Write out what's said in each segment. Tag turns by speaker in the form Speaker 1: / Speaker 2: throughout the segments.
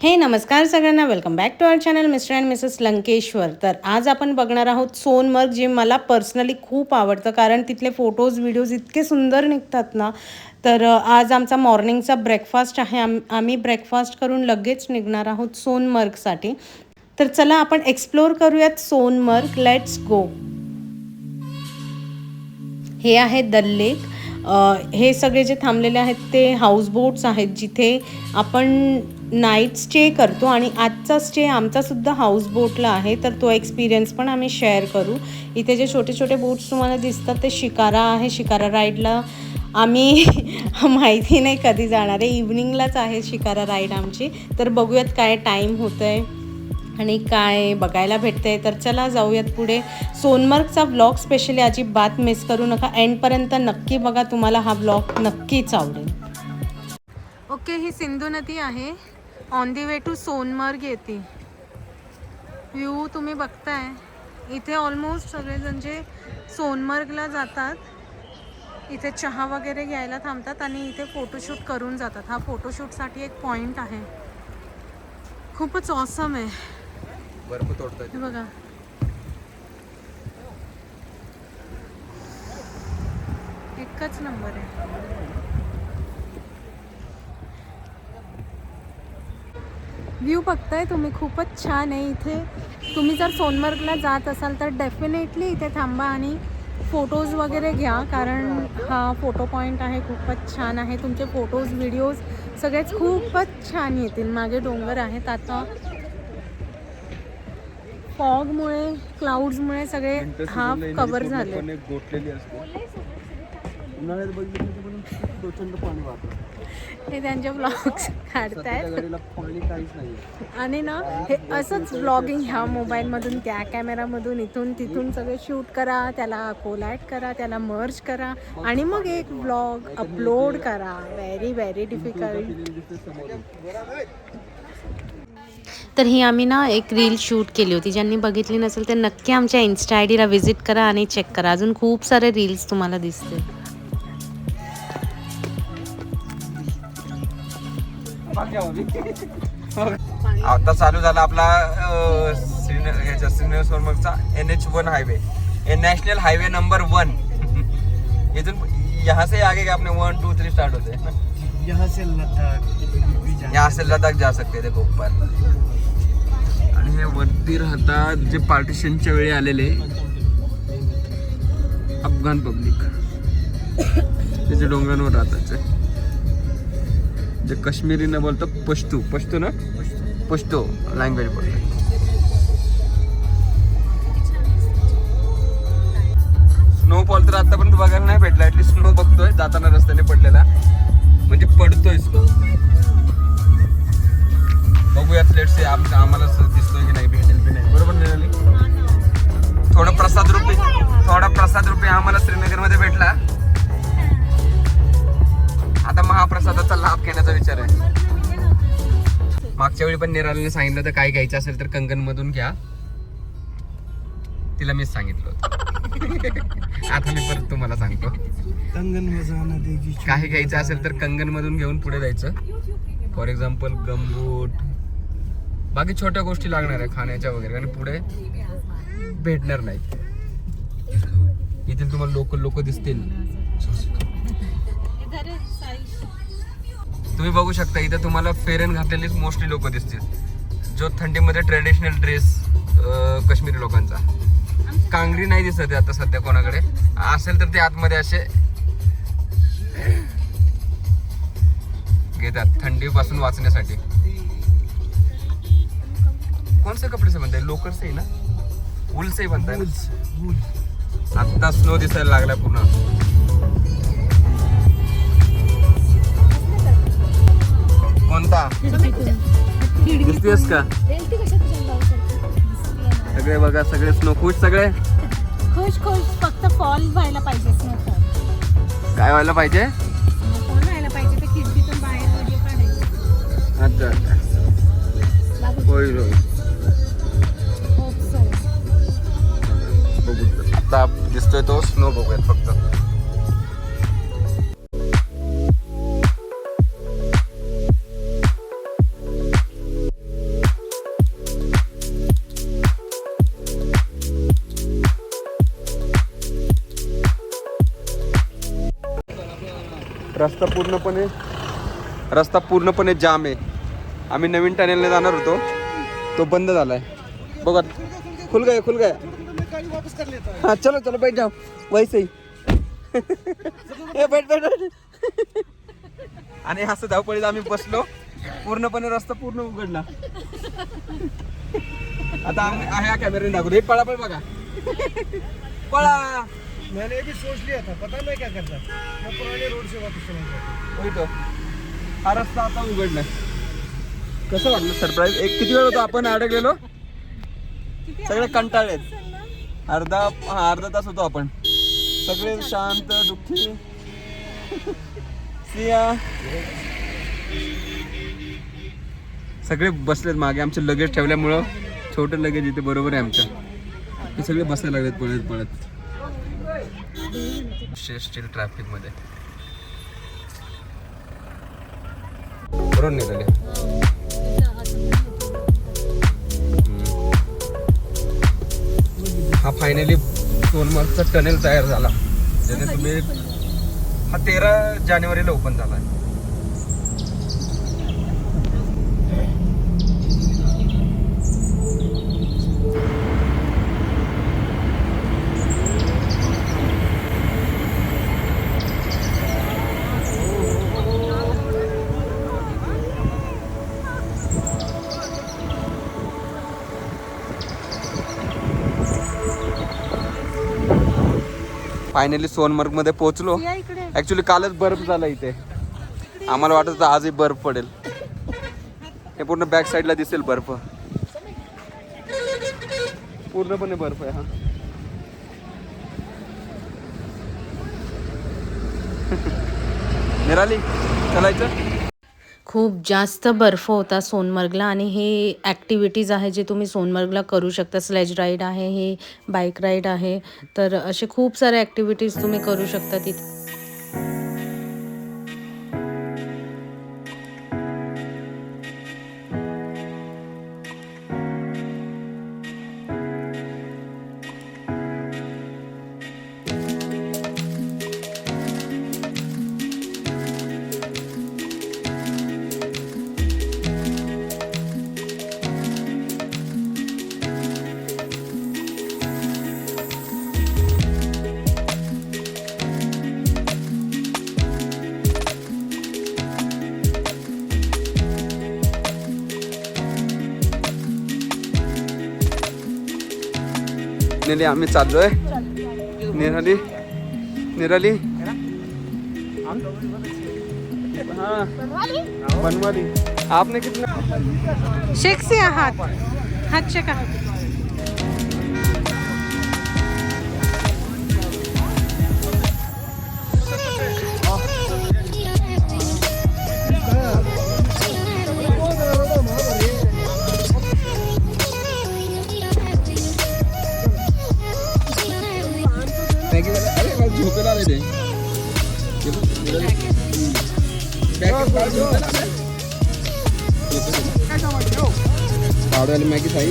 Speaker 1: हे नमस्कार सगळ्यांना, welcome back to our channel mister and missus Lankeshwar. तर आज आपण बघणार आहोत सोनमर्ग, जे मला पर्सनली खूप आवडतं कारण तिथले फोटोज व्हिडिओज इतके सुंदर निघतात ना. तर आज आमचा मॉर्निंगचा ब्रेकफास्ट आहे. आम्ही ब्रेकफास्ट करून लगेच निघणार आहोत सोनमर्गसाठी. तर चला आपण एक्सप्लोर करूयात सोनमर्ग. Let's go. हे आहे दल लेक. हे सगळे जे थांबलेले आहेत ते हाऊसबोट्स आहेत, जिथे आपण नाईट स्टे करतो. आणि आजचा स्टे आमचासुद्धा हाऊसबोटला आहे, तर तो एक्सपिरियन्स पण आम्ही शेअर करू. इथे जे छोटे छोटे बोट्स तुम्हाला दिसतात ते शिकारा आहे. शिकारा राईडला आम्ही माहिती नाही कधी जाणार आहे, इव्हनिंगलाच आहे शिकारा राईड आमची. तर बघूयात काय टाईम होतं आहे आणि काय बघायला भेटतं आहे. तर चला जाऊयात पुढे. सोनमर्गचा व्लॉग स्पेशली अजिबात मिस करू नका, एंडपर्यंत नक्की बघा, तुम्हाला हा व्लॉग नक्कीच आवडेल. ओके, ही सिंधू नदी आहे. On the way to Sonamarg येते. व्ह्यू तुम्ही बघताय. इथे ऑलमोस्ट सगळेजण जे सोनमर्गला जातात इथे चहा वगैरे घ्यायला थांबतात आणि इथे फोटोशूट करून जातात. हा फोटोशूटसाठी एक पॉईंट आहे. खूपच ऑसम आहे.
Speaker 2: बर्फ तोडतात
Speaker 1: बघा, एकच नंबर आहे. व्ह्यू बघताय तुम्ही, खूपच छान आहे. इथे तुम्ही जर सोनमर्गला जात असाल तर डेफिनेटली इथे थांबा आणि फोटोज वगैरे घ्या, कारण हा फोटो पॉईंट आहे. खूपच छान आहे. तुमचे फोटोज व्हिडिओज सगळेच खूपच छान येतील. मागे डोंगर आहेत. आता फॉगमुळे, क्लाउड्समुळे सगळे हाफ कव्हर झाले. हे त्यांचे व्लॉग्स काढतायत आणि ना हे असंच व्लॉगिंग ह्या मोबाईलमधून त्या कॅमेरामधून इथून तिथून सगळे शूट करा, त्याला कोलॅट करा, त्याला मर्ज करा आणि मग एक व्लॉग अपलोड करा. Very very difficult. तर ही आम्ही ना एक रील शूट केली होती. ज्यांनी बघितली नसेल तर नक्की आमच्या इन्स्टा आय डीला व्हिजिट करा आणि चेक करा. अजून खूप सारे रील्स तुम्हाला दिसतील.
Speaker 2: आता चालू झाला आपला श्रीनगर सोनमर्गचा NH1 highway, national highway number 1. इधर यहाँ से आगे अपने 1 2 3 स्टार्ट होते हैं. यहाँ से लद्दाख जा सकते देखो ऊपर. आणि हे वरती राहतात जे पार्टिशनच्या वेळी आलेले अफगाण पब्लिक, त्याचे डोंगरांवर राहतात. जे काश्मीरी न बोलतो पश्तो ना, पश्तो लँग्वेज बोलतो. स्नोफॉल तर आतापर्यंत बघायला नाही भेटला. ऍटलीस्ट स्नो बघतोय जाताना रस्त्याने पडलेला, म्हणजे पडतोय स्नो. बघूयात, लेट्स से आम्हाला दिसतोय की नाही, भेटेल की नाही. बरोबर मिळाली. थोडा प्रसाद रुपये आम्हाला श्रीनगरमध्ये भेटला. आता महाप्रसादाचा लाभ घेण्याचा विचार आहे. मागच्या वेळी पण निरालीने सांगितलं तर काय घ्यायचं असेल तर कंगन मधून घ्या. तिला मीच सांगितलं होतं. आता मी परत तुम्हाला सांगतो, काही घ्यायचं असेल तर कंगन मधून घेऊन पुढे जायचं. फॉर एक्झाम्पल गमबूट, बाकी छोट्या गोष्टी लागणार आहे खाण्याच्या वगैरे, आणि पुढे भेटणार नाही. इथे तुम्हाला लोक दिसतील. तुम्ही बघू शकता इथे तुम्हाला फेरन घातलेली मोस्टली लोक दिसतील, जो थंडीमध्ये ट्रेडिशनल ड्रेस काश्मीरी लोकांचा. कांगरी नाही दिसत आता सध्या कोणाकडे, असेल तर ते आतमध्ये असे घेतात थंडीपासून वाचण्यासाठी. कोणते कपडे से बनताय? लोकर से ना, वूल से बनताय ना. आता स्नो दिसायला लागला पूर्ण. कोणता दिसतेस का? सगळे बघा, सगळे स्नो खुश, सगळे
Speaker 1: खुश. फक्त फॉल व्हायला पाहिजे. स्नोफॉल
Speaker 2: काय व्हायला पाहिजे?
Speaker 1: स्नोफॉल व्हायला पाहिजे. तर खिडकीतून बाहेर व्हिडिओ काढायचे.
Speaker 2: अच्छा, होईल होईल. बघू, आता दिसतोय तो स्नो. बघूयात फक्त. रस्ता पूर्णपणे जाम आहे. आम्ही नवीन टनेलने जाणार होतो, तो बंद झालाय. बघा, खुल गया. हाँ चलो बैठ जाओ वैसे ही. बैठ. आणि असं धावपळीत आम्ही बसलो, पूर्णपणे रस्ता पूर्ण उघडला. आता आम्ही ह्या कॅमेऱ्याने दाखवतो. एक पळा बघा, पळा.
Speaker 3: मैंने भी सोच लिया था, पता मैं क्या करता, मैं पुराने रोड से वापस चला जाता.
Speaker 2: होय तो हा रस्ता आता उघडलाय. कसं वाटलं सरप्राईज? किती वेळ होतो आपण अडकलेलो, सगळे कंटाळलेत. अर्धा तास होतो आपण, सगळे शांत दुःखी. सिया सगळे बसलेत मागे. आमचे लगेज ठेवल्यामुळं छोटं लगेज इथे बरोबर आहे आमच्या. हे सगळे बसायला लागलेत पळत. स्टील ट्रॅफिक मध्ये बरोबर निघाले. हा फायनली सोनमार्गचा टनेल तयार झाला, ज्याने तुम्ही हा 13 जानेवारीला ओपन झाला. फायनली सोनमार्ग मध्ये पोहोचलो. ऍक्च्युली कालच बर्फ झाला इथे, आम्हाला वाटत होतं आजही बर्फ पडेल. हे पूर्ण बॅक साईडला दिसेल बर्फ, पूर्णपणे बर्फ आहे. हा निराली चलायचं.
Speaker 1: खूप जास्त बर्फ होता सोनमर्गला आणि हे ॲक्टिव्हिटीज आहे जे तुम्ही सोनमर्गला करू शकता. स्लेज राईड आहे, हे बाईक राईड आहे, तर असे खूप सारे ॲक्टिव्हिटीज तुम्ही करू शकता तिथे.
Speaker 2: निराली आम्ही चाललोय. निराली हाँ बनवाली. आपने कितना
Speaker 1: शेक से हाथ शेका.
Speaker 2: अरे झोपेला आले ते वाली मॅगी खाई.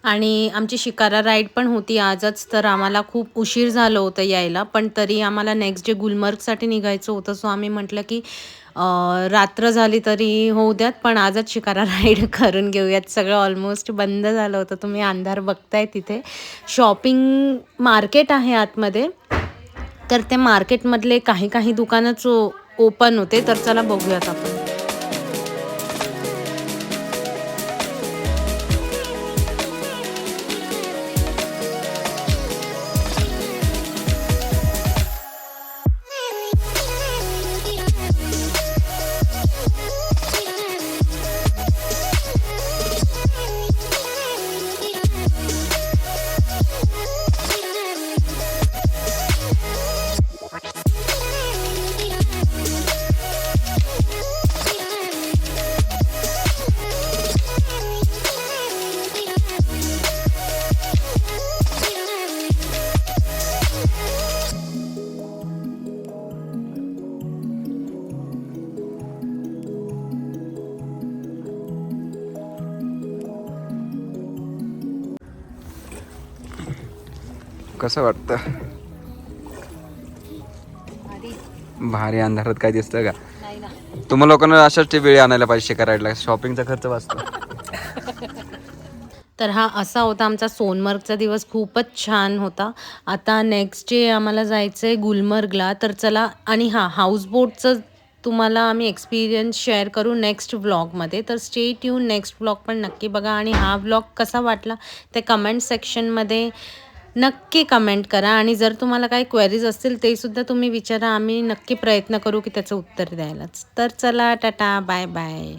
Speaker 1: आणि आमची शिकारा राईड पण होती आजच, तर आम्हाला खूप उशीर झालं होतं यायला, पण तरी आम्हाला नेक्स्ट डे गुलमर्गसाठी निघायचं होतं. सो आम्ही म्हटलं की रात्र झाली तरी होऊ द्यात, पण आजच शिकारा राईड करून घेऊयात. सगळं ऑलमोस्ट बंद झालं होतं, तुम्ही अंधार बघताय. तिथे शॉपिंग मार्केट आहे आतमध्ये, तर ते मार्केटमधले काही दुकानच ओपन होते. तर चला बघूयात आपण.
Speaker 2: कसं वाटतं? भारी. अंधारात काय दिसतं का? तुम्हाला लोकांना अशाच वेळी आणायला पाहिजे करायला, शॉपिंगचा खर्च वाचतो.
Speaker 1: तर हा असा होता आमचा सोनमर्गचा दिवस. खूपच छान होता. आता नेक्स्ट डे आम्हाला जायचं आहे गुलमर्गला. तर चला, आणि हाऊसबोटचं तुम्हाला आम्ही एक्सपिरियन्स शेअर करू नेक्स्ट व्लॉगमध्ये. तर स्टे ट्यून, नेक्स्ट व्लॉग पण नक्की बघा. आणि हा व्लॉग कसा वाटला ते कमेंट सेक्शनमध्ये नक्की कमेंट करा. आणि जर तुम्हाला काही क्वेरीज असतील ते सुद्धा तुम्ही विचारा. आम्ही नक्की प्रयत्न करू की त्याचं उत्तर द्यायलाच. तर चला, टाटा, बाय बाय.